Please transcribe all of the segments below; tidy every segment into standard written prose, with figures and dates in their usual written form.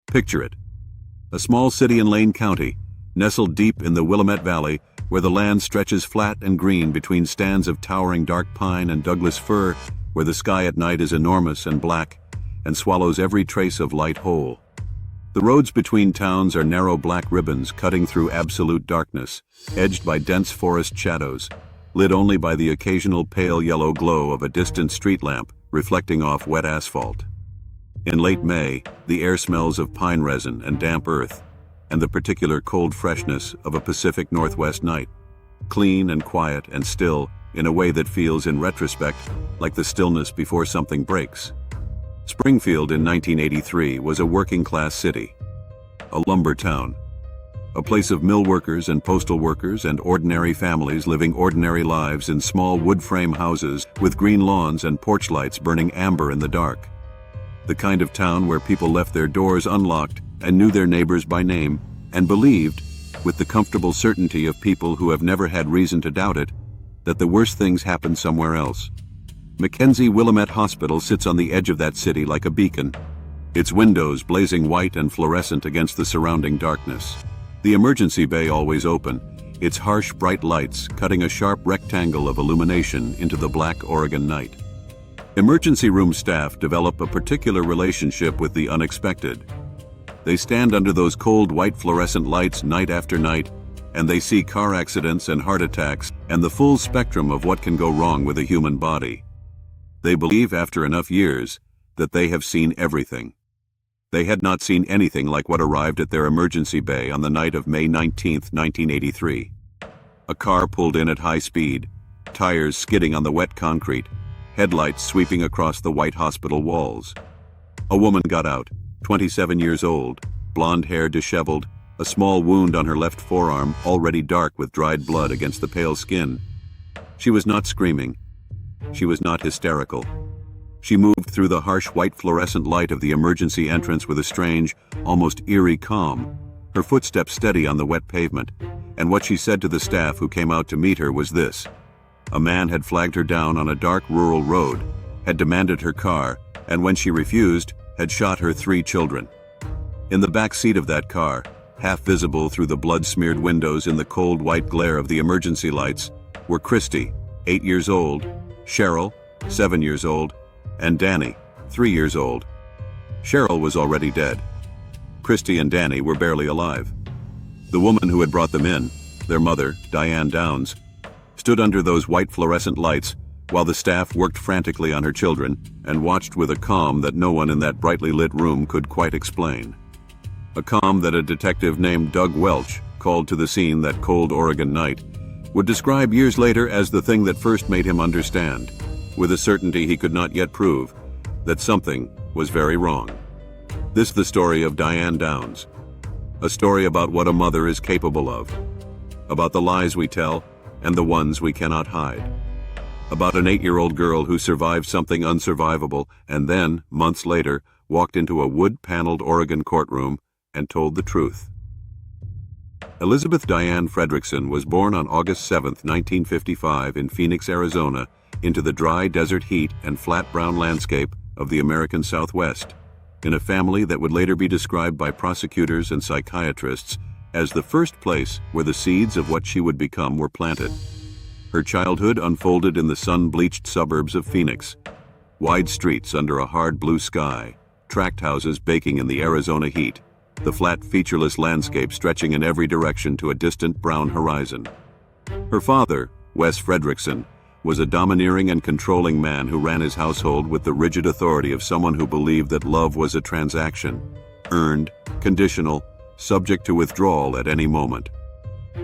Picture it. A small city in Lane County, nestled deep in the Willamette Valley, where the land stretches flat and green between stands of towering dark pine and Douglas fir, where the sky at night is enormous and black and swallows every trace of light whole. The roads between towns are narrow black ribbons cutting through absolute darkness, edged by dense forest shadows, lit only by the occasional pale yellow glow of a distant street lamp reflecting off wet asphalt. In late May, the air smells of pine resin and damp earth, and the particular cold freshness of a Pacific Northwest night, clean and quiet and still in a way that feels, in retrospect, like the stillness before something breaks. Springfield in 1983 was a working-class city, a lumber town, a place of mill workers and postal workers and ordinary families living ordinary lives in small wood frame houses with green lawns and porch lights burning amber in the dark. The kind of town where people left their doors unlocked and knew their neighbors by name and believed, with the comfortable certainty of people who have never had reason to doubt it, that the worst things happen somewhere else. Mackenzie Willamette Hospital sits on the edge of that city like a beacon, its windows blazing white and fluorescent against the surrounding darkness. The emergency bay always open, its harsh bright lights cutting a sharp rectangle of illumination into the black Oregon night. Emergency room staff develop a particular relationship with the unexpected. They stand under those cold white fluorescent lights night after night, and they see car accidents and heart attacks and the full spectrum of what can go wrong with a human body. They believe after enough years that they have seen everything. They had not seen anything like what arrived at their emergency bay on the night of May 19, 1983. A car pulled in at high speed, tires skidding on the wet concrete, headlights sweeping across the white hospital walls. A woman got out, 27 years old, blonde hair disheveled, a small wound on her left forearm already dark with dried blood against the pale skin. She was not screaming. She was not hysterical. She moved through the harsh white fluorescent light of the emergency entrance with a strange, almost eerie calm, her footsteps steady on the wet pavement, and what she said to the staff who came out to meet her was this: a man had flagged her down on a dark rural road, had demanded her car, and when she refused, had shot her 3 children. In the back seat of that car, half visible through the blood-smeared windows in the cold white glare of the emergency lights, were Christie, 8 years old, Cheryl, 7 years old, and Danny, 3 years old. Cheryl was already dead. Christie and Danny were barely alive. The woman who had brought them in, their mother, Diane Downs, stood under those white fluorescent lights while the staff worked frantically on her children and watched with a calm that no one in that brightly lit room could quite explain. A calm that a detective named Doug Welch, called to the scene that cold Oregon night, would describe years later as the thing that first made him understand, with a certainty he could not yet prove, that something was very wrong. This is the story of Diane Downs, a story about what a mother is capable of, about the lies we tell and the ones we cannot hide, about an 8-year-old girl who survived something unsurvivable and then, months later, walked into a wood-paneled Oregon courtroom and told the truth. Elizabeth Diane Fredrickson was born on August 7, 1955 in Phoenix, Arizona, into the dry desert heat and flat brown landscape of the American Southwest, in a family that would later be described by prosecutors and psychiatrists as the first place where the seeds of what she would become were planted. Her childhood unfolded in the sun-bleached suburbs of Phoenix, wide streets under a hard blue sky, tract houses baking in the Arizona heat, the flat, featureless landscape stretching in every direction to a distant brown horizon. Her father, Wes Fredrickson, was a domineering and controlling man who ran his household with the rigid authority of someone who believed that love was a transaction, earned, conditional, subject to withdrawal at any moment.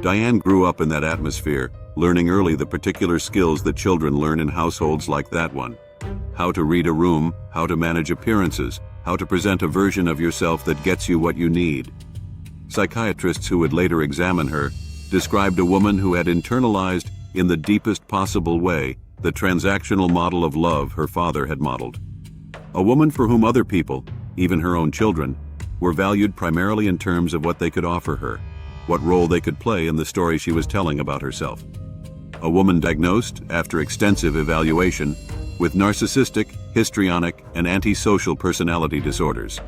Diane grew up in that atmosphere, learning early the particular skills that children learn in households like that one: how to read a room, how to manage appearances, how to present a version of yourself that gets you what you need. Psychiatrists who would later examine her described a woman who had internalized, in the deepest possible way, the transactional model of love her father had modeled. A woman for whom other people, even her own children, were valued primarily in terms of what they could offer her, what role they could play in the story she was telling about herself. A woman diagnosed, after extensive evaluation, with narcissistic, histrionic, and antisocial personality disorders.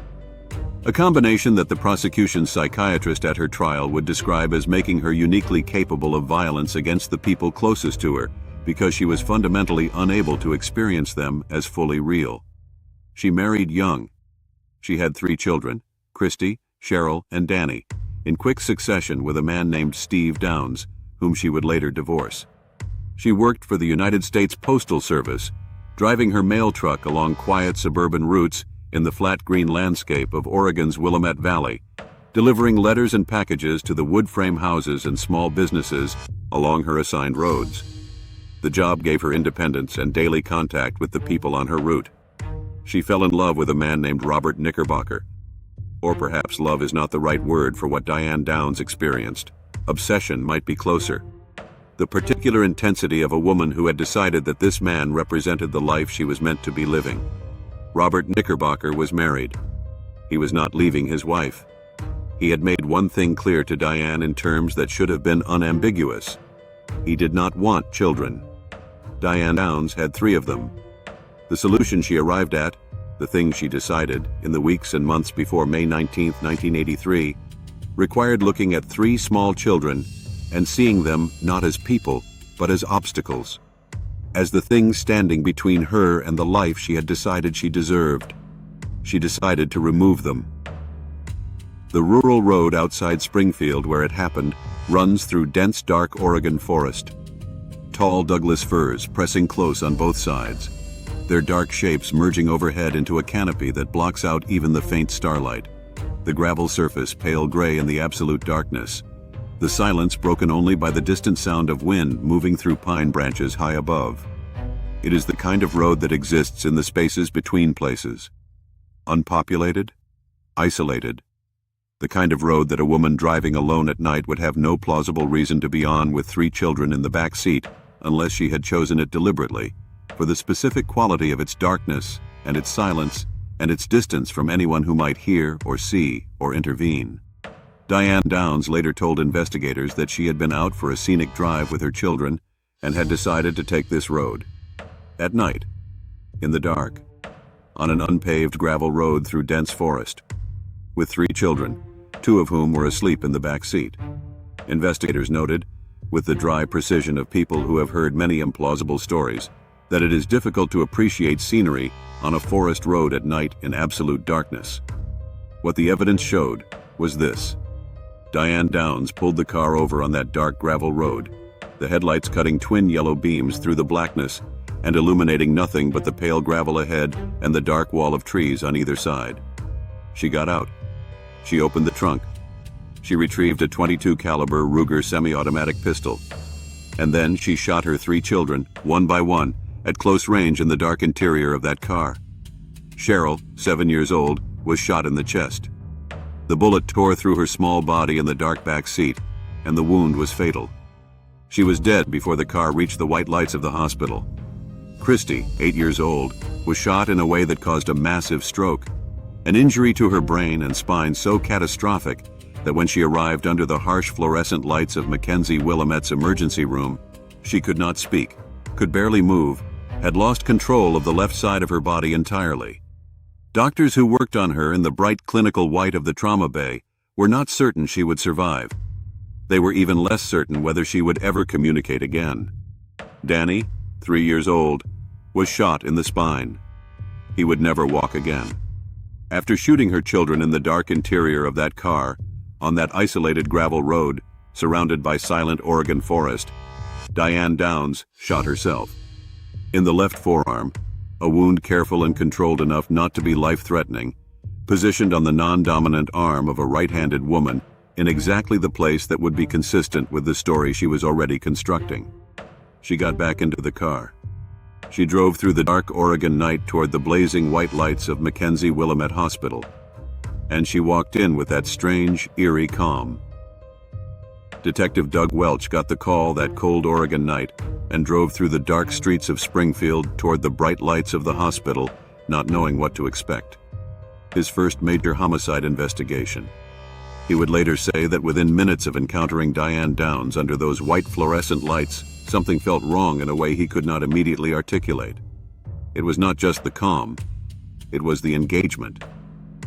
A combination that the prosecution's psychiatrist at her trial would describe as making her uniquely capable of violence against the people closest to her, because she was fundamentally unable to experience them as fully real. She married young. She had 3 children, Christie, Cheryl, and Danny, in quick succession with a man named Steve Downs, whom she would later divorce. She worked for the United States Postal Service, driving her mail truck along quiet suburban routes in the flat green landscape of Oregon's Willamette Valley, delivering letters and packages to the wood frame houses and small businesses along her assigned roads. The job gave her independence and daily contact with the people on her route. She fell in love with a man named Robert Knickerbocker. Or perhaps love is not the right word for what Diane Downs experienced. Obsession might be closer. The particular intensity of a woman who had decided that this man represented the life she was meant to be living. Robert Knickerbocker was married. He was not leaving his wife. He had made one thing clear to Diane in terms that should have been unambiguous. He did not want children. Diane Downs had 3 of them. The solution she arrived at, the thing she decided, in the weeks and months before May 19, 1983, required looking at 3 small children and seeing them not as people, but as obstacles, as the things standing between her and the life she had decided she deserved. She decided to remove them. The rural road outside Springfield where it happened runs through dense, dark Oregon forest. Tall Douglas firs pressing close on both sides, their dark shapes merging overhead into a canopy that blocks out even the faint starlight. The gravel surface pale gray in the absolute darkness. The silence broken only by the distant sound of wind moving through pine branches high above. It is the kind of road that exists in the spaces between places. Unpopulated, isolated. The kind of road that a woman driving alone at night would have no plausible reason to be on with 3 children in the back seat, unless she had chosen it deliberately, for the specific quality of its darkness and its silence and its distance from anyone who might hear or see or intervene. Diane Downs later told investigators that she had been out for a scenic drive with her children and had decided to take this road. At night, in the dark, on an unpaved gravel road through dense forest, with 3 children, 2 of whom were asleep in the back seat. Investigators noted, with the dry precision of people who have heard many implausible stories, that it is difficult to appreciate scenery on a forest road at night in absolute darkness. What the evidence showed was this. Diane Downs pulled the car over on that dark gravel road, the headlights cutting twin yellow beams through the blackness and illuminating nothing but the pale gravel ahead and the dark wall of trees on either side. She got out. She opened the trunk. She retrieved a .22 caliber Ruger semi-automatic pistol. And then she shot her 3 children, one by one, at close range in the dark interior of that car. Cheryl, 7 years old, was shot in the chest. The bullet tore through her small body in the dark back seat, and the wound was fatal. She was dead before the car reached the white lights of the hospital. Christie, 8 years old, was shot in a way that caused a massive stroke, an injury to her brain and spine so catastrophic that when she arrived under the harsh fluorescent lights of Mackenzie Willamette's emergency room, she could not speak, could barely move, had lost control of the left side of her body entirely. Doctors who worked on her in the bright clinical white of the trauma bay were not certain she would survive. They were even less certain whether she would ever communicate again. Danny, 3 years old, was shot in the spine. He would never walk again. After shooting her children in the dark interior of that car, on that isolated gravel road, surrounded by silent Oregon forest, Diane Downs shot herself. In the left forearm, a wound careful and controlled enough not to be life-threatening, positioned on the non-dominant arm of a right-handed woman in exactly the place that would be consistent with the story she was already constructing. She got back into the car. She drove through the dark Oregon night toward the blazing white lights of Mackenzie Willamette Hospital. And she walked in with that strange, eerie calm. Detective Doug Welch got the call that cold Oregon night and drove through the dark streets of Springfield toward the bright lights of the hospital, not knowing what to expect. His first major homicide investigation. He would later say that within minutes of encountering Diane Downs under those white fluorescent lights, something felt wrong in a way he could not immediately articulate. It was not just the calm, it was the engagement.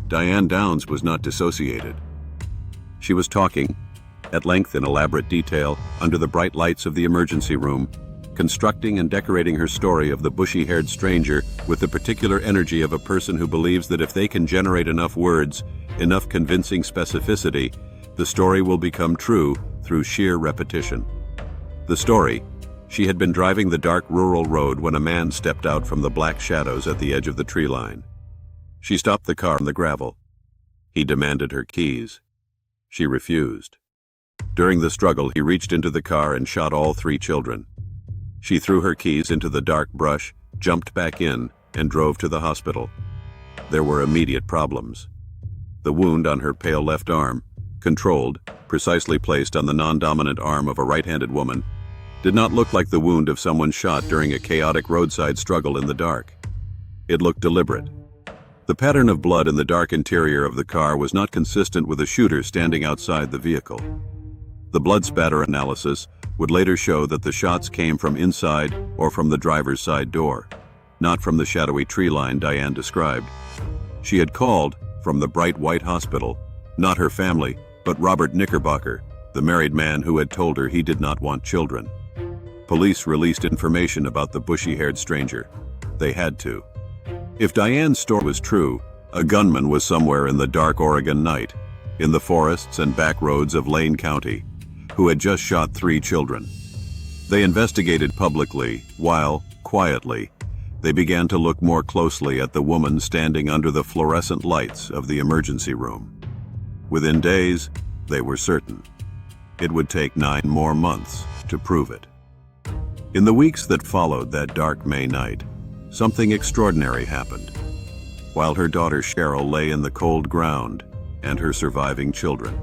Diane Downs was not dissociated. She was talking, at length in elaborate detail, under the bright lights of the emergency room, constructing and decorating her story of the bushy-haired stranger with the particular energy of a person who believes that if they can generate enough words, enough convincing specificity, the story will become true through sheer repetition. The story: she had been driving the dark rural road when a man stepped out from the black shadows at the edge of the tree line. She stopped the car on the gravel. He demanded her keys. She refused. During the struggle, he reached into the car and shot all 3 children. She threw her keys into the dark brush, jumped back in, and drove to the hospital. There were immediate problems. The wound on her pale left arm, controlled, precisely placed on the non-dominant arm of a right-handed woman, did not look like the wound of someone shot during a chaotic roadside struggle in the dark. It looked deliberate. The pattern of blood in the dark interior of the car was not consistent with a shooter standing outside the vehicle. The blood spatter analysis would later show that the shots came from inside or from the driver's side door, not from the shadowy tree line Diane described. She had called from the bright white hospital, not her family, but Robert Knickerbocker, the married man who had told her he did not want children. Police released information about the bushy-haired stranger. They had to. If Diane's story was true, a gunman was somewhere in the dark Oregon night, in the forests and back roads of Lane County, who had just shot 3 children. They investigated publicly, while, quietly, they began to look more closely at the woman standing under the fluorescent lights of the emergency room. Within days, they were certain. It would take 9 more months to prove it. In the weeks that followed that dark May night, something extraordinary happened. While her daughter Cheryl lay in the cold ground, and her surviving children.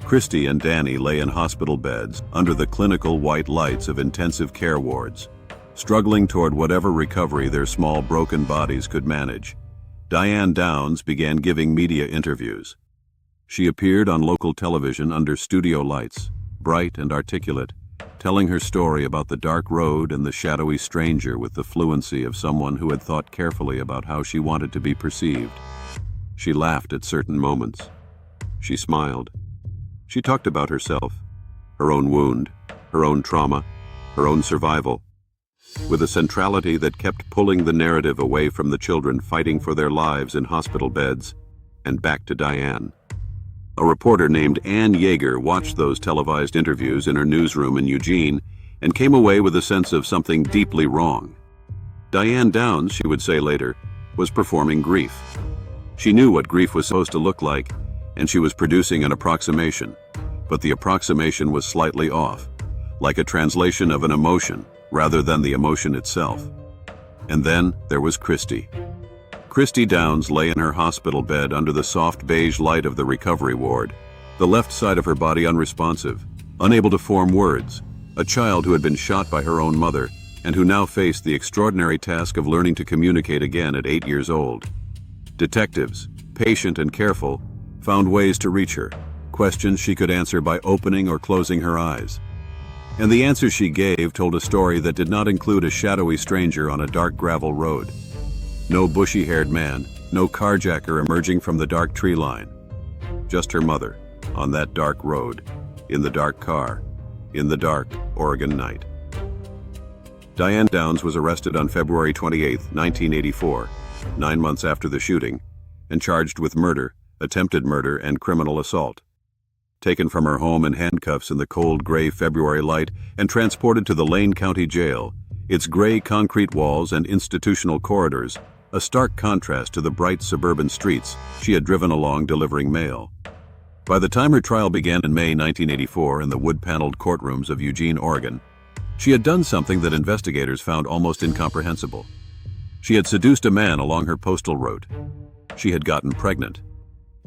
Christie and Danny lay in hospital beds under the clinical white lights of intensive care wards, struggling toward whatever recovery their small broken bodies could manage. Diane Downs began giving media interviews. She appeared on local television under studio lights, bright and articulate, telling her story about the dark road and the shadowy stranger with the fluency of someone who had thought carefully about how she wanted to be perceived. She laughed at certain moments. She smiled. She talked about herself, her own wound, her own trauma, her own survival, with a centrality that kept pulling the narrative away from the children fighting for their lives in hospital beds and back to Diane. A reporter named Ann Yeager watched those televised interviews in her newsroom in Eugene and came away with a sense of something deeply wrong. Diane Downs, she would say later, was performing grief. She knew what grief was supposed to look like, and she was producing an approximation, but the approximation was slightly off, like a translation of an emotion rather than the emotion itself. And then there was Christie. Christie Downs lay in her hospital bed under the soft beige light of the recovery ward, the left side of her body unresponsive, unable to form words, a child who had been shot by her own mother and who now faced the extraordinary task of learning to communicate again at 8 years old. Detectives, patient and careful, found ways to reach her, questions she could answer by opening or closing her eyes. And the answers she gave told a story that did not include a shadowy stranger on a dark gravel road. No bushy-haired man, no carjacker emerging from the dark tree line. Just her mother, on that dark road, in the dark car, in the dark Oregon night. Diane Downs was arrested on February 28, 1984, 9 months after the shooting, and charged with murder, attempted murder, and criminal assault. Taken from her home in handcuffs in the cold gray February light and transported to the Lane County Jail, its gray concrete walls and institutional corridors, a stark contrast to the bright suburban streets she had driven along delivering mail. By the time her trial began in May 1984 in the wood-paneled courtrooms of Eugene, Oregon, she had done something that investigators found almost incomprehensible. She had seduced a man along her postal route. She had gotten pregnant.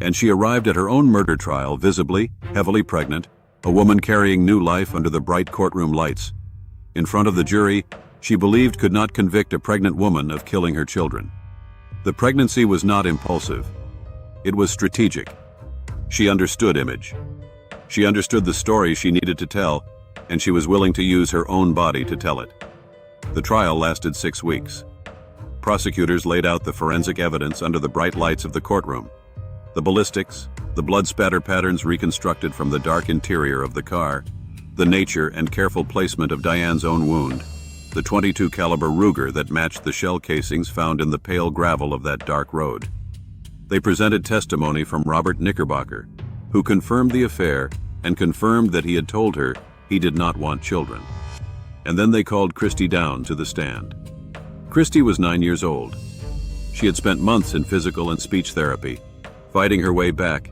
And she arrived at her own murder trial visibly, heavily pregnant, a woman carrying new life under the bright courtroom lights. In front of the jury, she believed could not convict a pregnant woman of killing her children. The pregnancy was not impulsive. It was strategic. She understood image. She understood the story she needed to tell, and she was willing to use her own body to tell it. The trial lasted 6 weeks. prosecutors laid out the forensic evidence under the bright lights of the courtroom. The ballistics, the blood spatter patterns reconstructed from the dark interior of the car, the nature and careful placement of Diane's own wound, the .22 caliber Ruger that matched the shell casings found in the pale gravel of that dark road. They presented testimony from Robert Knickerbocker, who confirmed the affair and confirmed that he had told her he did not want children. And then they called Christie Downs to the stand. Christie was 9 years old. She had spent months in physical and speech therapy, fighting her way back,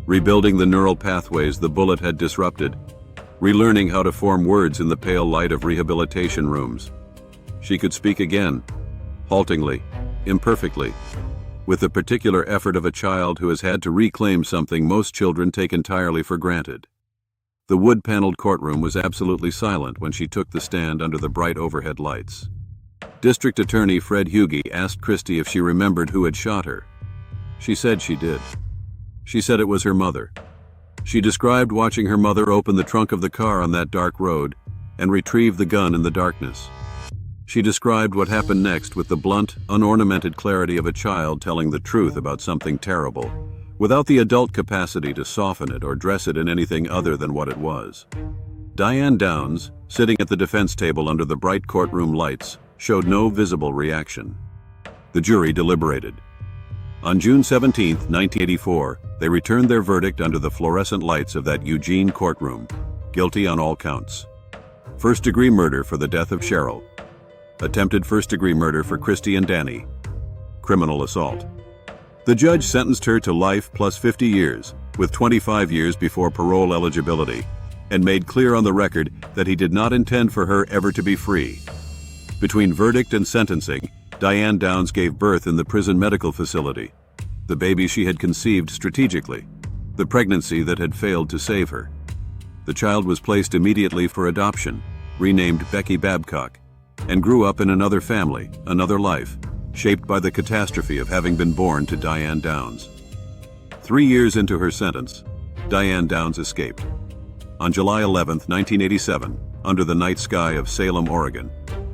rebuilding the neural pathways the bullet had disrupted, relearning how to form words in the pale light of rehabilitation rooms. She could speak again, haltingly, imperfectly, with the particular effort of a child who has had to reclaim something most children take entirely for granted. The wood-paneled courtroom was absolutely silent when she took the stand under the bright overhead lights. District Attorney Fred Hughey asked Christie if she remembered who had shot her. She said she did. She said it was her mother. She described watching her mother open the trunk of the car on that dark road and retrieve the gun in the darkness. She described what happened next with the blunt, unornamented clarity of a child telling the truth about something terrible, without the adult capacity to soften it or dress it in anything other than what it was. Diane Downs, sitting at the defense table under the bright courtroom lights, showed no visible reaction. The jury deliberated. On June 17, 1984, they returned their verdict under the fluorescent lights of that Eugene courtroom, guilty on all counts. First-degree murder for the death of Cheryl. Attempted first-degree murder for Christie and Danny. Criminal assault. The judge sentenced her to life plus 50 years, with 25 years before parole eligibility, and made clear on the record that he did not intend for her ever to be free. Between verdict and sentencing, Diane Downs gave birth in the prison medical facility, the baby she had conceived strategically, the pregnancy that had failed to save her. The child was placed immediately for adoption, renamed Becky Babcock, and grew up in another family, another life, shaped by the catastrophe of having been born to Diane Downs. 3 years into her sentence, Diane Downs escaped. On July 11, 1987, under the night sky of Salem, Oregon,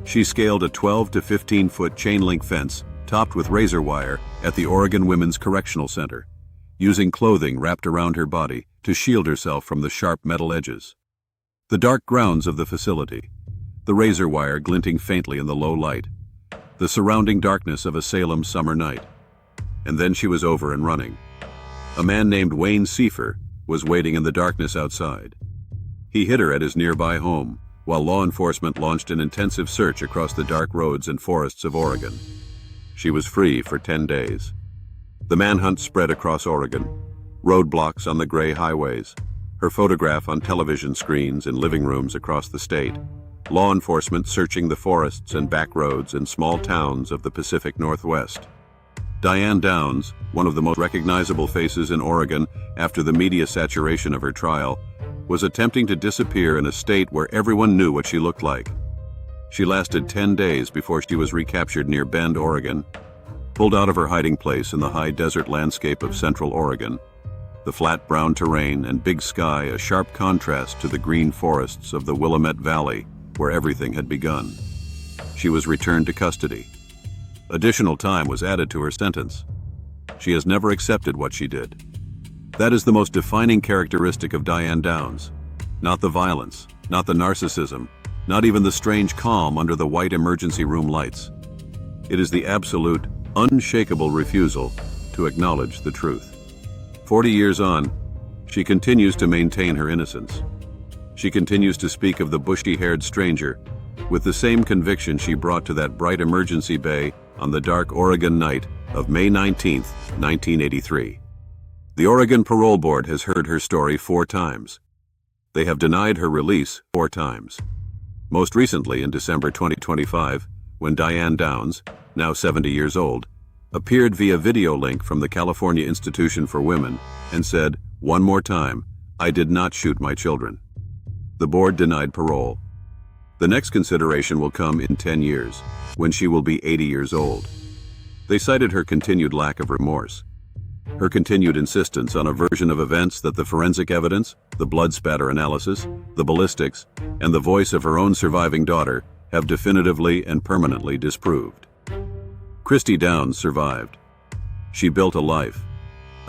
she scaled a 12 to 15-foot chain-link fence topped with razor wire at the Oregon Women's Correctional Center, using clothing wrapped around her body to shield herself from the sharp metal edges. The dark grounds of the facility, the razor wire glinting faintly in the low light, the surrounding darkness of a Salem summer night. And then she was over and running. A man named Wayne Seifer was waiting in the darkness outside. He hid her at his nearby home, while law enforcement launched an intensive search across the dark roads and forests of Oregon. She was free for 10 days. The manhunt spread across Oregon, roadblocks on the gray highways, her photograph on television screens in living rooms across the state, law enforcement searching the forests and back roads and small towns of the Pacific Northwest. Diane Downs, one of the most recognizable faces in Oregon after the media saturation of her trial, was attempting to disappear in a state where everyone knew what she looked like. She lasted 10 days before she was recaptured near Bend, Oregon, pulled out of her hiding place in the high desert landscape of central Oregon, the flat brown terrain and big sky a sharp contrast to the green forests of the Willamette Valley, where everything had begun. She was returned to custody. Additional time was added to her sentence. She has never accepted what she did. That is the most defining characteristic of Diane Downs. Not the violence, not the narcissism, not even the strange calm under the white emergency room lights. It is the absolute, unshakable refusal to acknowledge the truth. 40 years on, she continues to maintain her innocence. She continues to speak of the bushy-haired stranger with the same conviction she brought to that bright emergency bay on the dark Oregon night of May 19, 1983. The Oregon Parole Board has heard her story 4 times. They have denied her release 4 times. Most recently in December 2025, when Diane Downs, now 70 years old, appeared via video link from the California Institution for Women and said, "One more time, I did not shoot my children." The board denied parole. The next consideration will come in 10 years, when she will be 80 years old. They cited her continued lack of remorse, her continued insistence on a version of events that the forensic evidence, the blood spatter analysis, the ballistics, and the voice of her own surviving daughter have definitively and permanently disproved. Christie Downs survived. She built a life,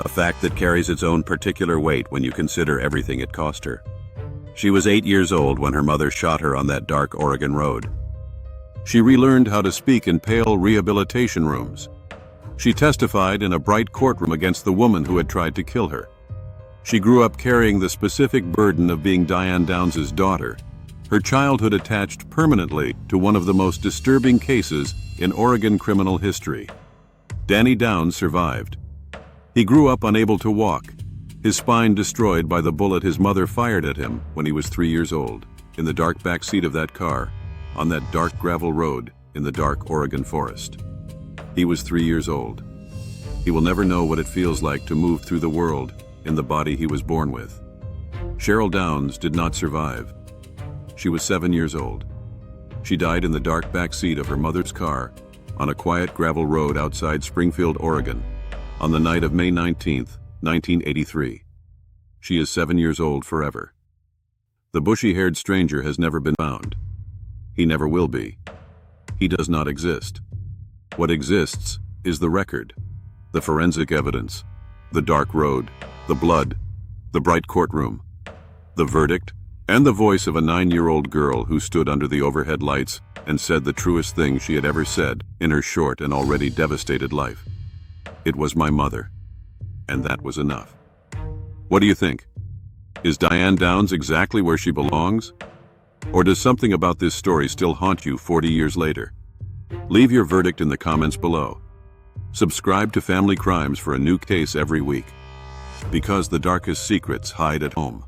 a fact that carries its own particular weight when you consider everything it cost her. She was 8 years old when her mother shot her on that dark Oregon road. She relearned how to speak in pale rehabilitation rooms. She testified in a bright courtroom against the woman who had tried to kill her. She grew up carrying the specific burden of being Diane Downs' daughter, her childhood attached permanently to one of the most disturbing cases in Oregon criminal history. Danny Downs survived. He grew up unable to walk, his spine destroyed by the bullet his mother fired at him when he was 3 years old, in the dark back seat of that car, on that dark gravel road in the dark Oregon forest. He was 3 years old. He will never know what it feels like to move through the world in the body he was born with. Cheryl Downs did not survive. She was 7 years old. She died in the dark back seat of her mother's car on a quiet gravel road outside Springfield, Oregon, on the night of May 19, 1983. She is 7 years old forever. The bushy-haired stranger has never been found. He never will be. He does not exist. What exists is the record, the forensic evidence, the dark road, the blood, the bright courtroom, the verdict, and the voice of a 9-year-old girl who stood under the overhead lights and said the truest thing she had ever said in her short and already devastated life. It was my mother, and that was enough. What do you think? Is Diane Downs exactly where she belongs? Or does something about this story still haunt you 40 years later? Leave your verdict in the comments below. Subscribe to Family Crimes for a new case every week, because the darkest secrets hide at home.